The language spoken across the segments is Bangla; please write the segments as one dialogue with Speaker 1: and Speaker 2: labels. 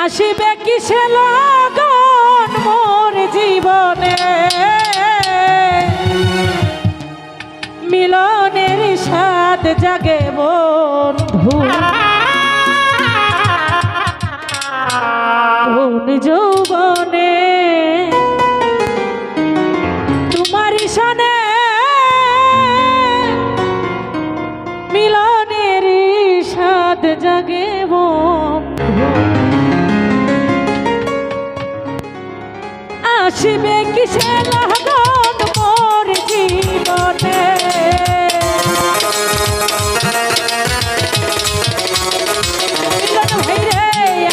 Speaker 1: আসিবে কিসে লগন মোর জীবনে মিলনের স্বাদ জাগে বন্ধু কোন যৌবনে তোমার সনে মিলনের স্বাদ জাগে বন্ধু আসিবে কিসে লগন মোর জীবনে মিলন ভাইরে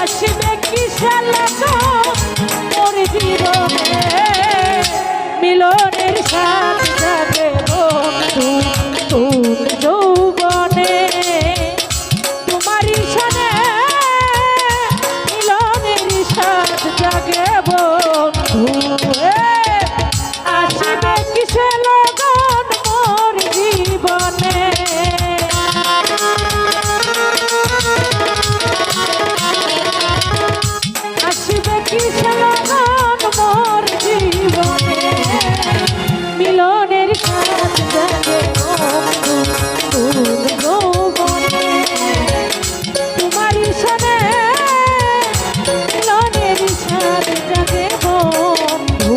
Speaker 1: আসিবে কিসে লগন মোর জীবনে মিলনের স্বাদ জাগে বন্ধু তোর যৌবনে তোমারই সনে মিলনের স্বাদ জাগে বন্ধু আসিবে কিসে লগন মোর জীবনে আসিবে কিসে লগন মোর জীবনে মিলনের স্বাদ জাগে বন্ধু তোর যৌবনে তোমারই সনে মিলনের স্বাদ জাগে বন্ধু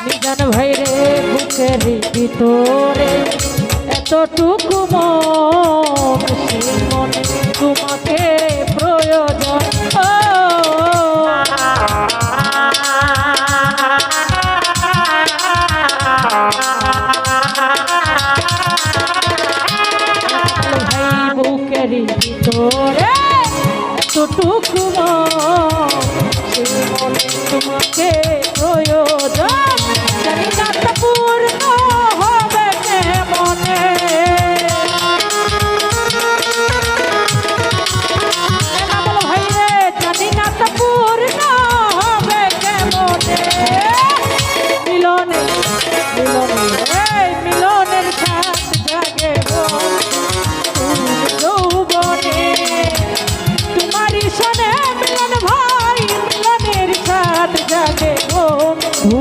Speaker 1: নিজান ভাইরে বুকের ভিতরে এতটুকু মন সেই মনে তোমাকে প্রয়োজন ভাই বুকের ভিতরে এতটুকু মন সেই মনে তোমাকে প্রয়োজন জানি না তা পূর্ণ হবে কেমনে ভাই রে জানি না তা পূর্ণ হবে কেমনে মিলনে মিলনে মিলনের স্বাদ জাগে যৌবনে তোমারই সনে মিলন ভাই মিলনের স্বাদ জাগে বন্ধু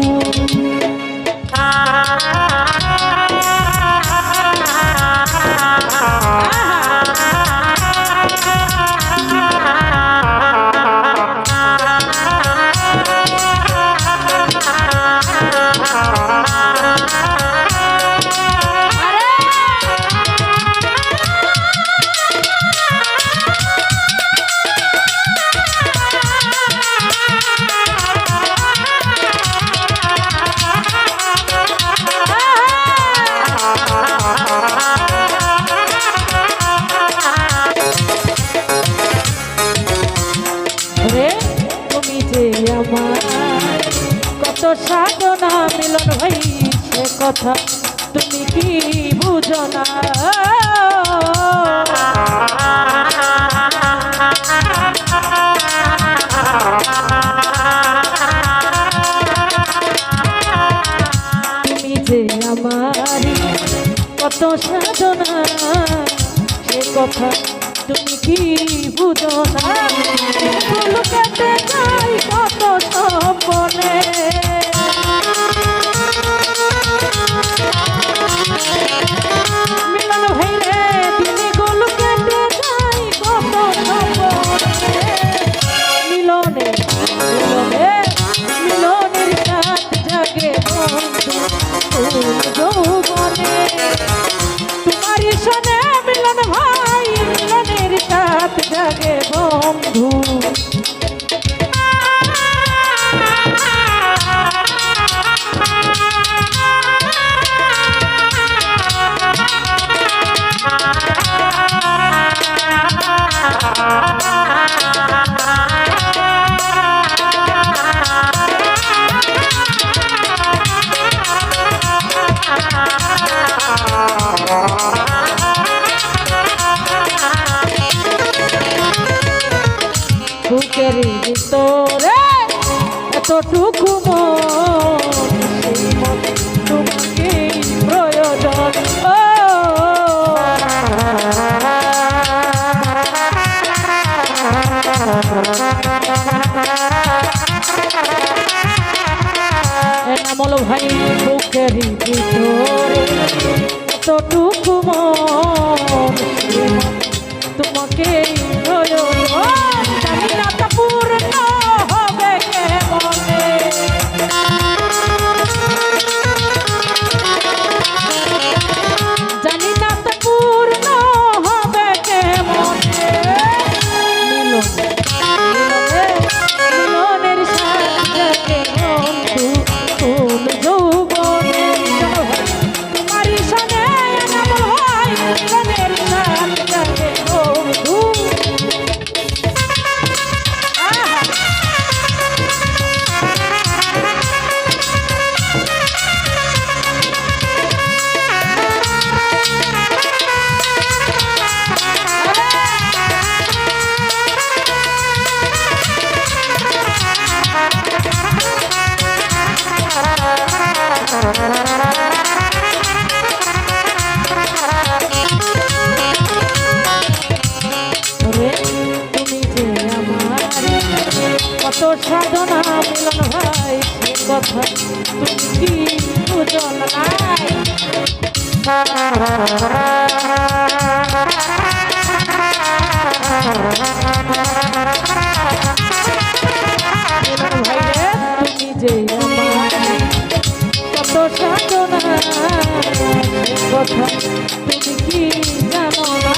Speaker 1: কত সাধনা মিলন ভাই সে কথা তুমি কি বুঝো না তুমি যে আমারি কত সাধনা সে কথা তুমি কি বুঝো না ফুল কেটে যাই কত সপনে মিলন ভাইরে দিনে গোল কেটে যাই কত সপনে মিলনে মিলনে মিলনের স্বাদ জাগে বন্ধু যৌবনে তোমারই সনে মিলন ভাই মিলনের স্বাদ জাগে বন্ধু কতটুকু মন সেই মন তোমাকে প্রয়োজন এনামল ভাই বুকের ভিতরে কতটুকু মন তোমাকে প্রয়োজন জানি না তা পূর্ণ হবে কেমনে জানি না তা পূর্ণ হবে কেমনে মিলনের সাথে বন্ধু কোন যৌবনে তোমার সনে এনামল ভাই মিলনের সাথে বন্ধু কত সাধনা মিলন ভাই সে কথা তুমি কি বুঝো নাই মিলন ভাই রে তুমি যে আমার কত সাধনা কথা তুমি কি জানো না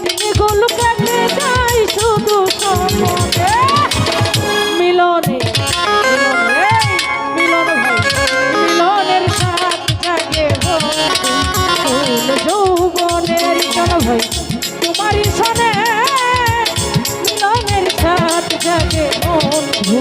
Speaker 1: দিনগুলো কেটে যাই শুধু স্বপ্নে মিলনে মিলন ভাই মিলনের সাথ জাগে যৌবনের জন ভাই তোমারই সনে মিলনের সাথ জাগে বন্ধু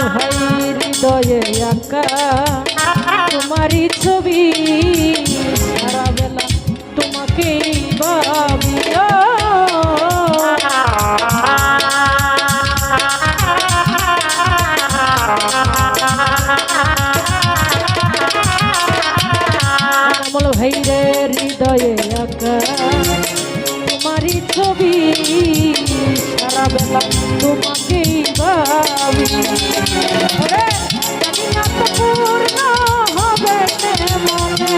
Speaker 1: হৃদয়ে আঁকা তোমারই ছবি সারা বেলা তোমাকেই ভাবি আমল ভাই রে হৃদয়ে আঁকা তোমারই ছবি সারা বেলা তোমাকেই ভাবি জানি না তো পূর্ণ হবে মনে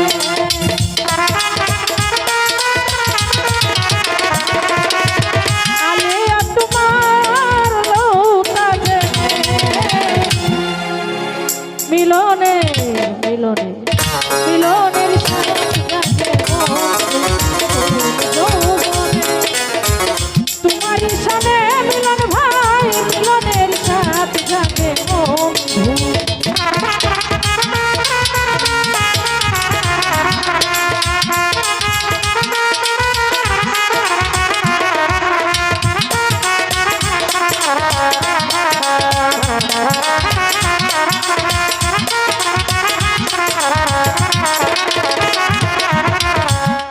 Speaker 1: আলিয়া তোমার লৌটাবে মিলনে মিলনে মিলনের সাথে তোমারই সনে মিলন ভাই মিলনের সাথ জাগে বন্ধু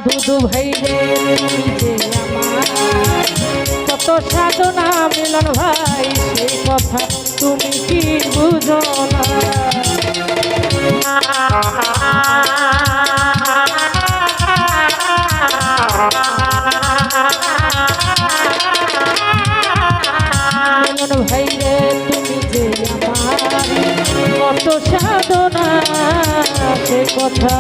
Speaker 1: দুদু ভাই রে আমার কত সাধনা মিলন ভাই সেই কথা তুমি কি বুঝো না মিলন ভাই রে তুমি যে আমার কত সাধনা সে কথা